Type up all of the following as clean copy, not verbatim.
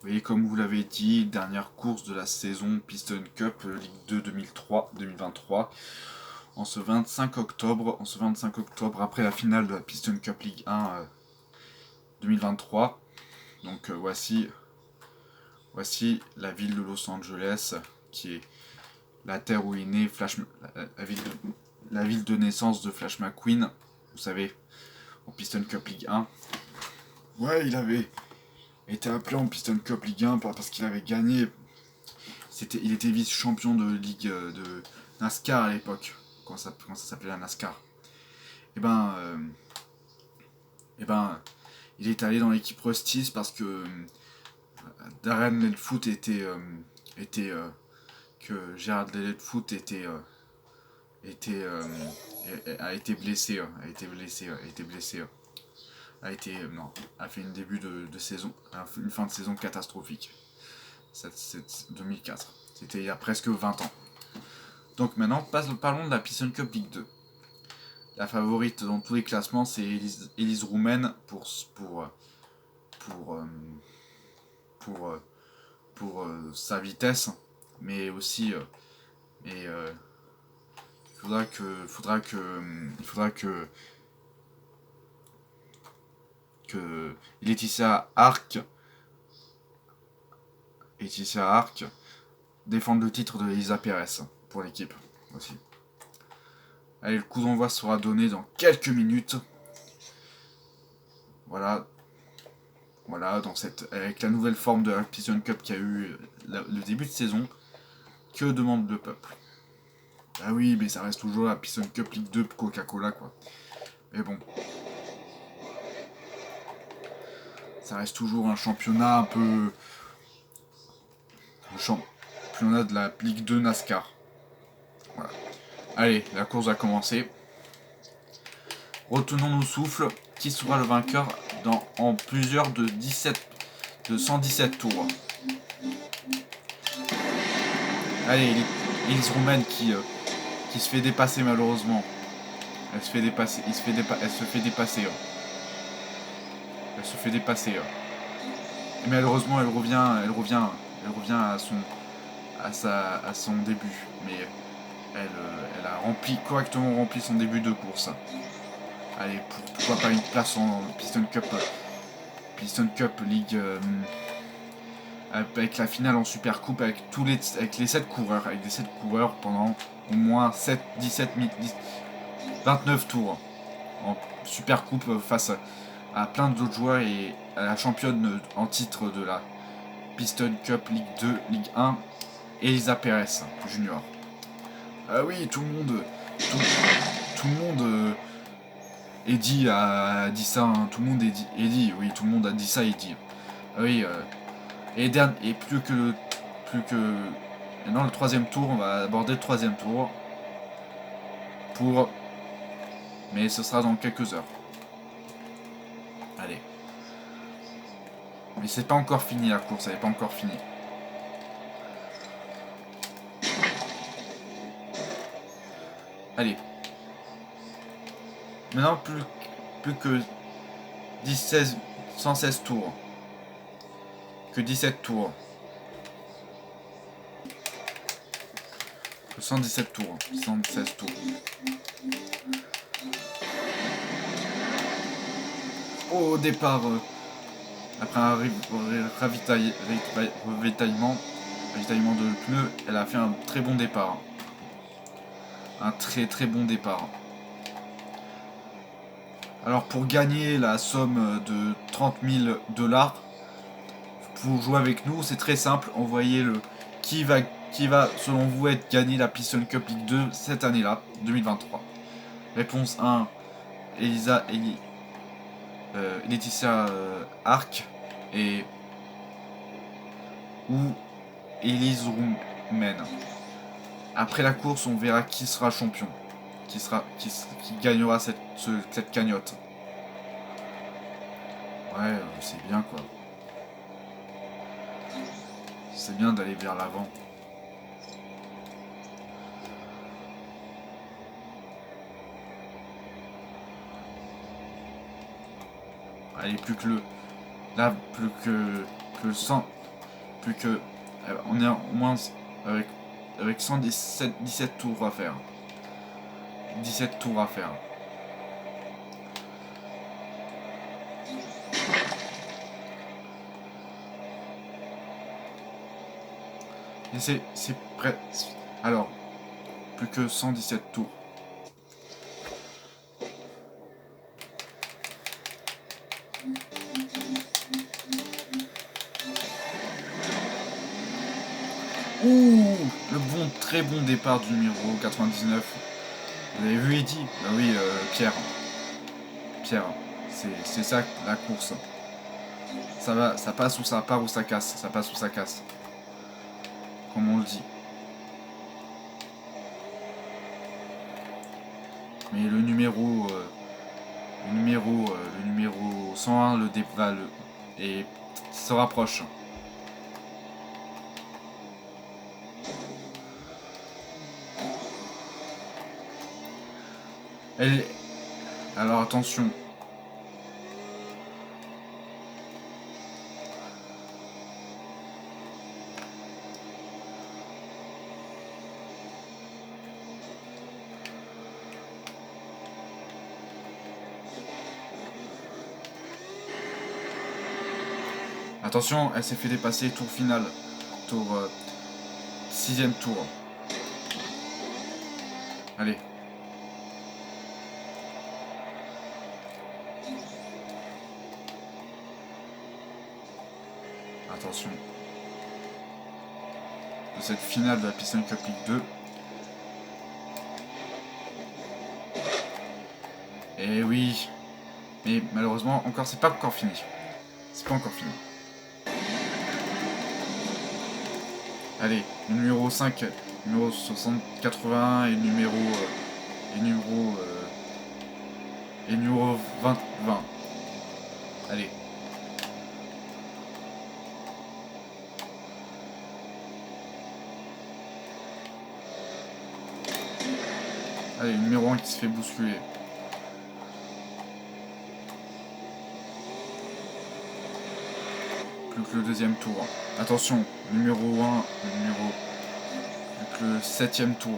Oui, comme vous l'avez dit, dernière course de la saison Piston Cup Ligue 2 2023. En ce 25 octobre, après la finale de la Piston Cup Ligue 1 2023. Donc voici la ville de Los Angeles, qui est la terre où est né la ville de naissance de Flash McQueen. Vous savez, en Piston Cup Ligue 1. Ouais, il avait été appelé en Piston Cup Ligue 1 parce qu'il avait gagné. Il était vice-champion de Ligue de NASCAR à l'époque, quand ça s'appelait la NASCAR. Et ben, euh, et ben, il est allé dans l'équipe Rustis parce que Darren Ledfoot était que Gérard Ledfoot était a été blessé, non, a fait une début de saison, une fin de saison catastrophique. 2004. C'était il y a presque 20 ans. Donc maintenant, parlons de la Piston Cup Ligue 2. La favorite dans tous les classements, c'est Elise Roumaine pour, euh, pour, euh, sa vitesse, mais aussi et, il faudra que Laetitia Arc défende le titre de Elisa Pérez pour l'équipe aussi. Allez, le coup d'envoi sera donné dans quelques minutes. Voilà, avec la nouvelle forme de la Piston Cup qui a eu le début de saison, que demande le peuple? Ah oui, mais ça reste toujours la Piston Cup Ligue 2 Coca-Cola, quoi. Mais bon, ça reste toujours un championnat un peu. Le championnat de la Ligue 2 NASCAR. Voilà. Allez, la course va commencer. Retenons nos souffles. Qui sera le vainqueur en plusieurs de 117 tours? Allez, Elise Roumaine qui se fait dépasser malheureusement. Elle se fait dépasser. Elle se fait dépasser. Elle se fait dépasser. Et malheureusement, elle revient à son début. Mais elle a correctement rempli son début de course. Allez, pourquoi pas une place en Piston Cup League avec la finale en Super Coupe avec les 7 coureurs, avec des 7 coureurs pendant au moins 7, 17, 29 tours en Super Coupe face à plein d'autres joueurs et à la championne en titre de la Piston Cup Ligue 2, Ligue 1, Elisa Pérez Junior. Ah oui, tout le monde Eddie a dit ça, hein, tout le monde Eddie, oui, tout le monde a dit ça, Eddie. Ah oui, et plus que, et dans le troisième tour, on va aborder le troisième tour pour, mais ce sera dans quelques heures. Allez. Mais c'est pas encore fini la course, elle est pas encore finie. Allez. Maintenant, plus que 116 tours. Que 17 tours. Que 117 tours. 116 tours. Au départ, après un ravitaillement de pneus, elle a fait un très bon départ. Un très très bon départ. Alors pour gagner la somme de 30 000 dollars, pour jouer avec nous, c'est très simple. Envoyez le qui va selon vous être gagné la Piston Cup Ligue 2 cette année-là, 2023. Réponse 1, Laetitia Arc et ou Elise Roumen. Après la course, on verra qui sera champion, qui gagnera cette cagnotte. Ouais, c'est bien quoi. C'est bien d'aller vers l'avant. Allez, plus que le 100, Plus que... on est au moins avec 117 tours à faire. 17 tours à faire. Et c'est prêt. Alors, plus que 117 tours. Ouh, le très bon départ du numéro 99. Vous avez vu Eddy? Bah oui, Pierre. Pierre, c'est ça la course. Ça va, ça passe ou ça part ou ça casse. Ça passe ou ça casse. Comme on le dit. Mais le numéro 101 le dévale et se rapproche. Elle... Alors attention. Attention, elle s'est fait dépasser, tour final. Tour... 6ème tour. Allez. Attention. De cette finale de la Piston Cup League 2. Et oui. Mais malheureusement, c'est pas encore fini. C'est pas encore fini. Allez, le numéro 5, numéro 80 et numéro 20. Allez. Allez, numéro 1 qui se fait bousculer. Plus que le deuxième tour. Attention, numéro 1, plus que le 7ème tour.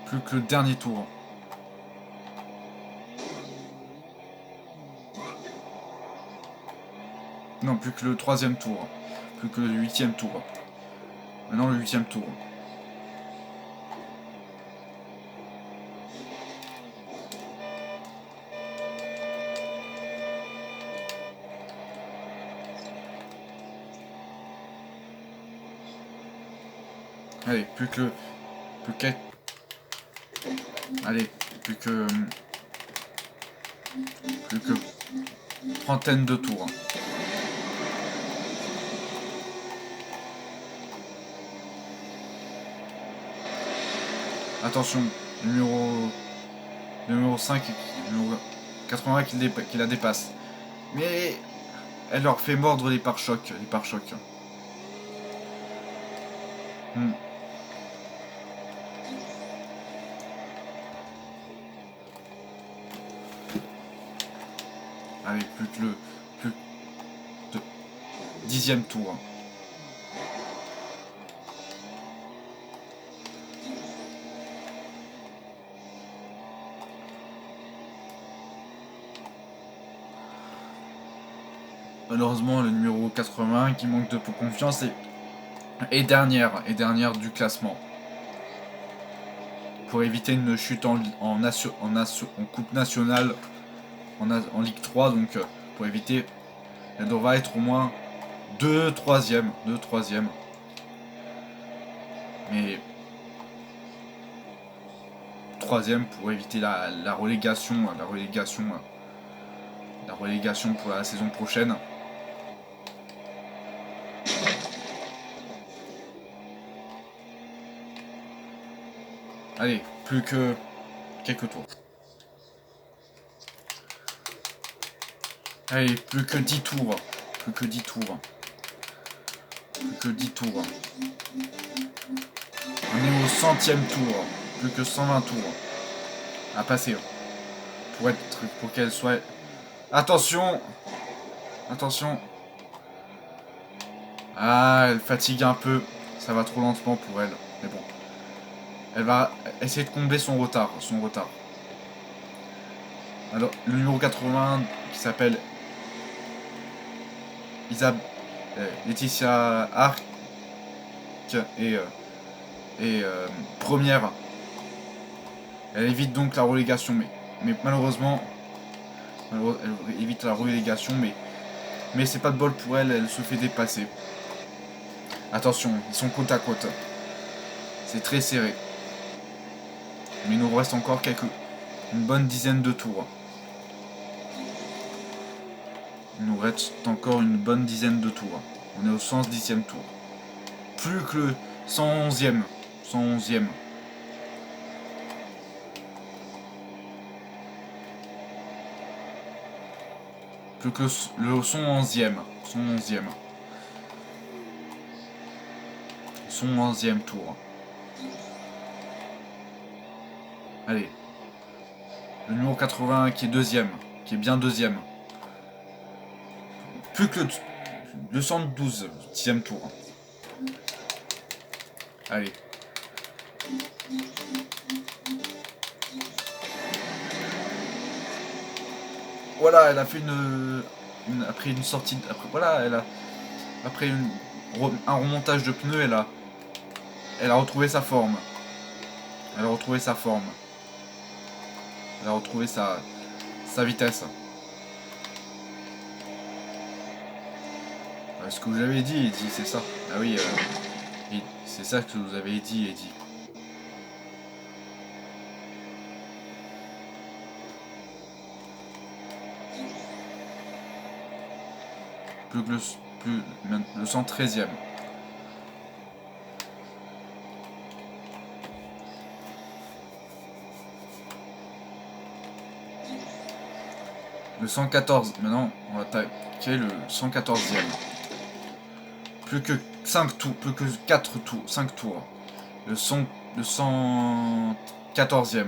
Plus que le dernier tour. Non, plus que le 3ème tour. Plus que le 8ème tour. Maintenant le 8ème tour. Allez, plus que allez, plus que trentaine de tours. Attention, numéro 5, numéro 80 qui la dépasse. Mais elle leur fait mordre les pare-chocs. Allez, plus que 10ème tour. Malheureusement, le numéro 80 qui manque de confiance est dernière du classement. Pour éviter une chute en coupe nationale, en Ligue 3, donc pour éviter, elle devra être au moins 2 3e. Mais 3e pour éviter la relégation pour la saison prochaine. Allez, plus que quelques tours. Allez, plus que 10 tours. Plus que 10 tours. Plus que 10 tours. On est au 100e tour. Plus que 120 tours. À passer. Pour qu'elle soit... Attention! Attention! Ah, elle fatigue un peu. Ça va trop lentement pour elle. Mais bon. Elle va essayer de combler son retard. Alors, le numéro 80 qui s'appelle Laetitia Arc et première. Elle évite donc la relégation, mais malheureusement, elle évite la relégation, mais c'est pas de bol pour elle, elle se fait dépasser. Attention, ils sont côte à côte. C'est très serré. Mais il nous reste encore une bonne dizaine de tours. Il nous reste encore une bonne dizaine de tours. On est au 110e tour. Plus que le 111e. 111e. Plus que le 111e. 111e. 111e tour. Allez. Le numéro 81 qui est deuxième. Qui est bien deuxième. Plus que le 212e tour. Allez. Voilà, elle a fait après une sortie. Voilà, après un remontage de pneus, elle a retrouvé sa forme. Elle a retrouvé sa forme. Elle a retrouvé sa vitesse. Ce que vous avez dit, Eddie, c'est ça. Ah oui, c'est ça que vous avez dit, Eddie. Plus que le 113e. Le 114. Maintenant, on va attaquer le 114e. Plus que 5 tours, plus que 4 tours, 5 tours. Le 114e.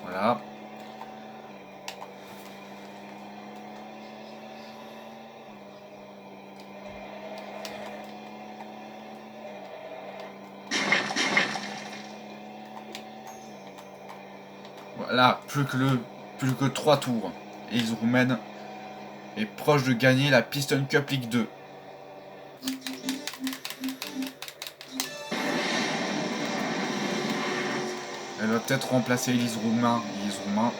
Voilà. Voilà, plus que 3 tours. Et Elise Roumaine est proche de gagner la Piston Cup Ligue 2. Elle va peut-être remplacer Elise Roumain. Roumain.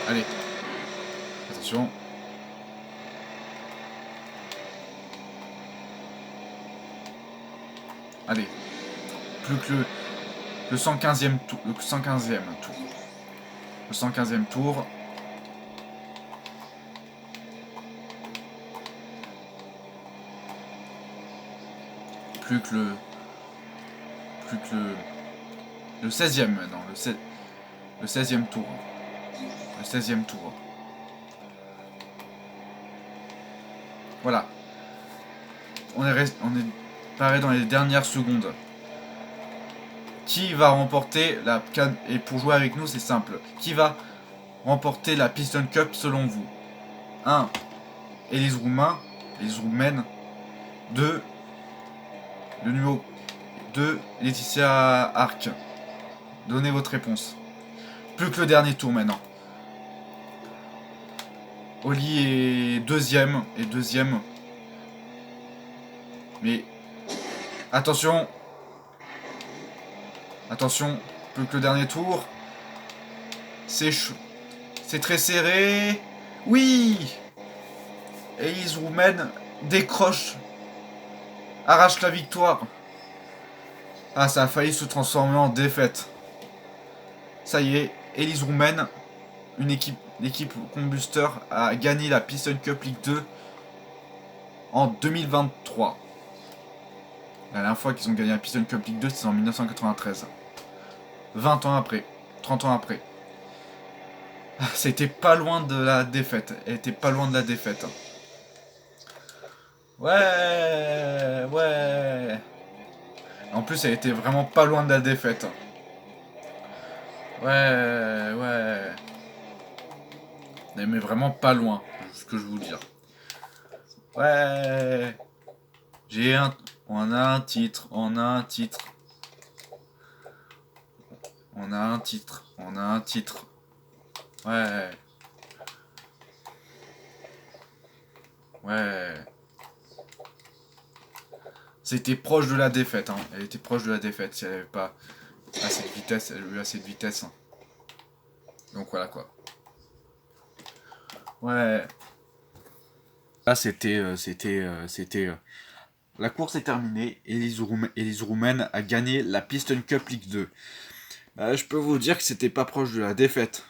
Allez. Attention. Allez. Plus que le 115e tour. Le 115e tour. Le 115e tour. Plus que le 16e maintenant. Le 16e tour. Le 16e tour. Voilà. On est pareil dans les dernières secondes. Qui va remporter la canne? Et pour jouer avec nous, c'est simple. Qui va remporter la Piston Cup selon vous? 1. Elise Roumaine. 2. Le numéro 2. Laetitia Arc. Donnez votre réponse. Plus que le dernier tour maintenant. Oli est deuxième. Mais attention. Attention. Plus que le dernier tour. C'est très serré. Oui. Elise Roumaine décroche. Arrache la victoire. Ah, ça a failli se transformer en défaite. Ça y est, Elise Roumaine, l'équipe Combustor a gagné la Piston Cup Ligue 2 en 2023. La dernière fois qu'ils ont gagné la Piston Cup Ligue 2, c'était en 1993. 20 ans après, 30 ans après. C'était pas loin de la défaite. Elle était pas loin de la défaite. Ouais, ouais. En plus, elle était vraiment pas loin de la défaite. Ouais, ouais. Mais vraiment pas loin, ce que je veux vous dire. Ouais. J'ai un... On a un titre, on a un titre. On a un titre, on a un titre. Ouais. Ouais. C'était proche de la défaite, hein. Elle était proche de la défaite si elle avait pas assez de vitesse, elle a eu assez de vitesse. Hein. Donc voilà quoi. Ouais. Là c'était la course est terminée. Elise Roumaine a gagné la Piston Cup Ligue 2. Je peux vous dire que c'était pas proche de la défaite.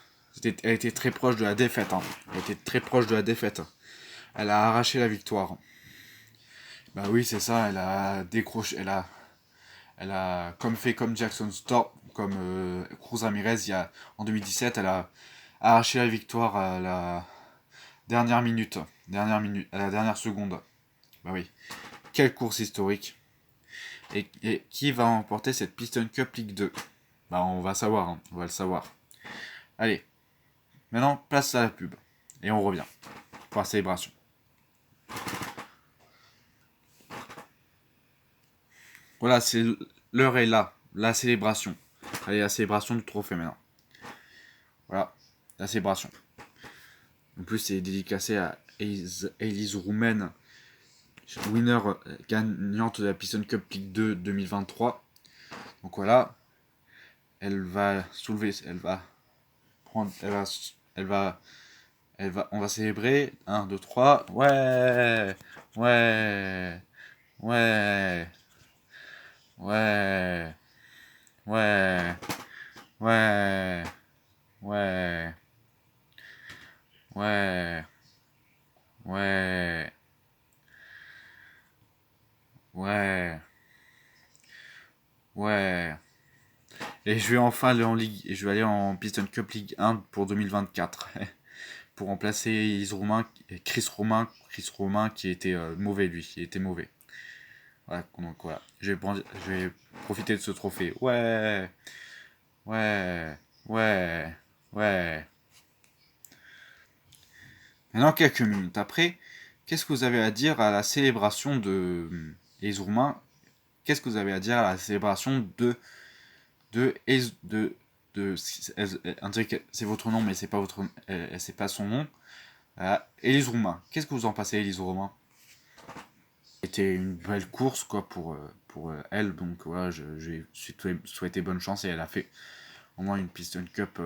Elle était très proche de la défaite. Hein. Elle était très proche de la défaite. Elle a arraché la victoire. Bah oui, c'est ça. Elle a décroché. Elle a comme Jackson Storm, comme Cruz Ramirez en 2017. Elle a arraché la victoire à la dernière minute. À la dernière seconde. Bah oui. Quelle course historique. Et qui va remporter cette Piston Cup League 2? Bah on va savoir, hein. On va le savoir. Allez, maintenant place à la pub. Et on revient pour la célébration. Voilà, l'heure est là. La célébration. Allez, la célébration du trophée maintenant. Voilà, la célébration. En plus, c'est dédicacé à Elise Roumaine, winner gagnante de la Piston Cup League 2 2023. Donc voilà, elle va soulever, elle va prendre, on va célébrer. 1, 2, 3. Ouais, ouais, ouais, ouais, ouais, ouais, ouais, ouais, ouais, ouais, ouais. Et je vais enfin aller en Ligue, et je vais aller en Piston Cup Ligue 1 pour 2024. Pour remplacer Chris Romain qui était mauvais lui, qui était mauvais. Voilà, donc voilà. Je vais profiter de ce trophée. Ouais, ouais, ouais, ouais. Maintenant, quelques minutes après, qu'est-ce que vous avez à dire à la célébration de les Roumains? Qu'est-ce que vous avez à dire à la célébration de, on dirait que c'est votre nom, mais c'est pas c'est pas son nom. Élise Roumain. Qu'est-ce que vous en pensez, Élise Roumain? C'était une belle course quoi pour elle, donc voilà, je lui ai souhaité bonne chance et elle a fait au moins une Piston Cup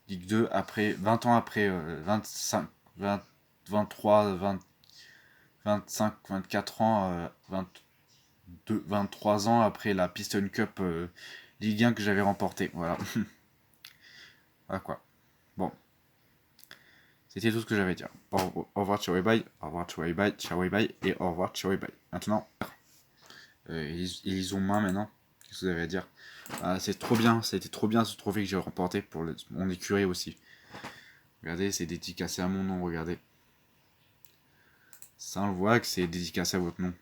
Ligue 2 après 20 ans après 25 20, 23 20, 25 24 ans 22 23 ans après la Piston Cup Ligue 1 que j'avais remporté. Voilà. Voilà quoi. Bon, c'était tout ce que j'avais à dire. Au revoir, ciao et bye. Au revoir, ciao et bye, ciao et bye et au revoir, ciao et bye. Maintenant, ils ont main maintenant. Qu'est-ce que vous avez à dire? C'est trop bien, ça a été trop bien ce trophée que j'ai remporté pour mon écurie aussi. Regardez, c'est dédicacé à mon nom, regardez. Ça, on le voit que c'est dédicacé à votre nom.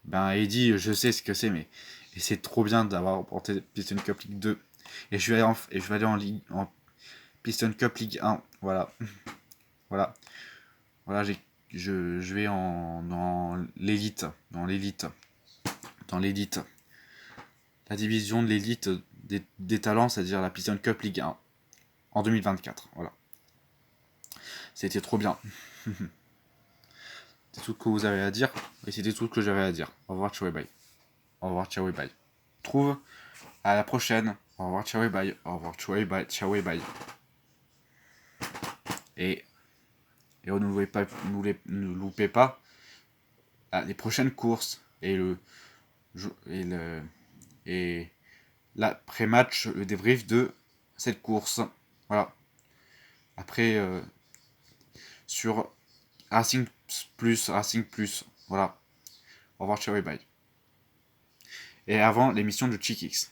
Ben, Eddie, je sais ce que c'est, mais et c'est trop bien d'avoir remporté Piston Cup League 2. Et je vais aller en Piston Cup League 1. Voilà. Voilà. Voilà, je vais dans l'élite. Dans l'élite. Dans l'élite. La division de l'élite des talents, c'est-à-dire la Piston Cup League 1. En 2024. Voilà. C'était trop bien. C'est tout ce que vous avez à dire. Et c'était tout ce que j'avais à dire. Au revoir, ciao et bye. Au revoir, ciao et bye. Trouve à la prochaine. Au revoir, ciao et bye. Au revoir, ciao et bye. Ciao et bye. Et, et ne loupez pas les prochaines courses et et l'après-match, le débrief de cette course. Voilà. Après, sur Racing Plus. Voilà. Au revoir, ciao et bye. et avant l'émission de Chickix.